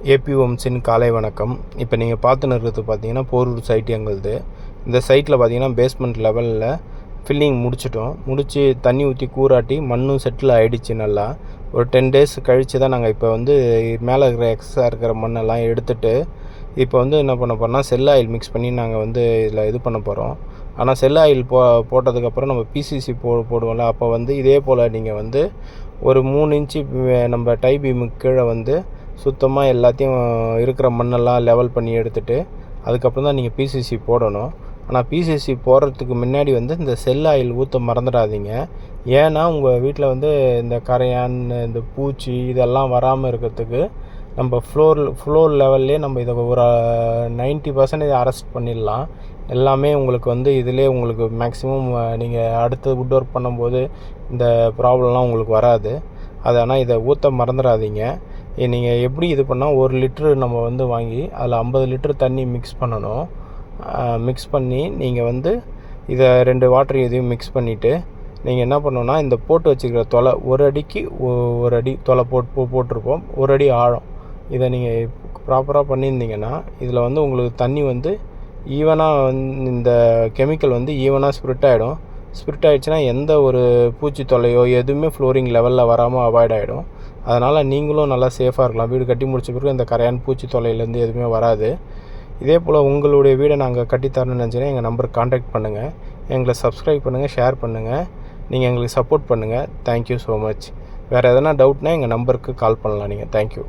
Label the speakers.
Speaker 1: AB ஹோம்ஸின் காலை வணக்கம். இப்போ நீங்கள் பார்த்துன்னு இருக்கிறது பார்த்தீங்கன்னா போரூர் சைட் எங்களுது. இந்த சைட்டில் பார்த்தீங்கன்னா பேஸ்மெண்ட் லெவலில் ஃபில்லிங் முடித்து தண்ணி ஊற்றி கூராட்டி மண்ணும் செட்டில் ஆகிடுச்சு. நல்லா ஒரு 10 days கழித்து தான் நாங்கள் இப்போ மேலே இருக்கிற எக்ஸஸாக இருக்கிற மண்ணெல்லாம் எடுத்துகிட்டு இப்போ என்ன பண்ண போகிறோம்னா செல் ஆயில் மிக்ஸ் பண்ணி நாங்கள் இதில் இது பண்ண போகிறோம். ஆனால் செல் ஆயில் போட்டதுக்கப்புறம் நம்ம பிசிசி போடுவோம்ல, அப்போ இதே போல் நீங்கள் ஒரு 3 இன்ச்சு நம்ம டை பீமுக்கு கீழே சுத்தமாக எல்லாத்தையும் இருக்கிற மண்ணெல்லாம் லெவல் பண்ணி எடுத்துகிட்டு அதுக்கப்புறம் தான் நீங்கள் பிசிசி போடணும். ஆனால் பிசிசி போடுறதுக்கு முன்னாடி இந்த செல் ஆயில் ஊற்ற மறந்துடாதீங்க. ஏன்னா உங்கள் வீட்டில் இந்த கரையான், இந்த பூச்சி இதெல்லாம் வராமல் இருக்கிறதுக்கு நம்ம ஃப்ளோர் லெவல்லே நம்ம இதை ஒரு 90% அரெஸ்ட் பண்ணிடலாம். எல்லாமே உங்களுக்கு இதிலே உங்களுக்கு மேக்ஸிமம் நீங்கள் அடுத்து வுட் ஒர்க் பண்ணும்போது இந்த ப்ராப்ளம்லாம் உங்களுக்கு வராது. அது ஆனால் இதை ஊற்ற மறந்துடாதீங்க. நீங்கள் எப்படி இது பண்ணால் 1 லிட்ரு நம்ம வாங்கி அதில் 50 லிட்டர் தண்ணி மிக்ஸ் பண்ணணும். மிக்ஸ் பண்ணி நீங்கள் இதை 2 வாட்டர் இதையும் மிக்ஸ் பண்ணிவிட்டு நீங்கள் என்ன பண்ணணுன்னா இந்த போட்டு வச்சுக்கிற தொலை 1 அடிக்கு 1 அடி தொலை போட்டிருப்போம், 1 அடி ஆழம். இதை நீங்கள் ப்ராப்பராக பண்ணியிருந்தீங்கன்னா இதில் உங்களுக்கு தண்ணி ஈவனாக இந்த கெமிக்கல் ஈவனாக ஸ்ப்ரிட் ஆகிடும். ஸ்ப்ரிட் ஆகிடுச்சுன்னா எந்த ஒரு பூச்சி தொல்லையோ எதுவுமே ஃப்ளோரிங் லெவலில் வராமல் அவாய்ட் ஆகிடும். அதனால் நீங்களும் நல்லா சேஃபாக இருக்கலாம். வீடு கட்டி முடிச்ச பிறகு இந்த கரையான் பூச்சி தொல்லையிலேருந்து எதுவுமே வராது. இதே போல் உங்களுடைய வீடை நாங்கள் கட்டித்தரணும்னு நினச்சிங்கன்னா எங்கள் நம்பருக்கு கான்டாக்ட் பண்ணுங்கள். எங்களை சப்ஸ்கிரைப் பண்ணுங்கள், ஷேர் பண்ணுங்கள். நீங்கள் எங்களுக்கு சப்போர்ட் பண்ணுங்கள். Thank you so much. வேறு எதனா டவுட்னால் எங்கள் நம்பருக்கு கால் பண்ணலாம் நீங்கள். தேங்க்யூ.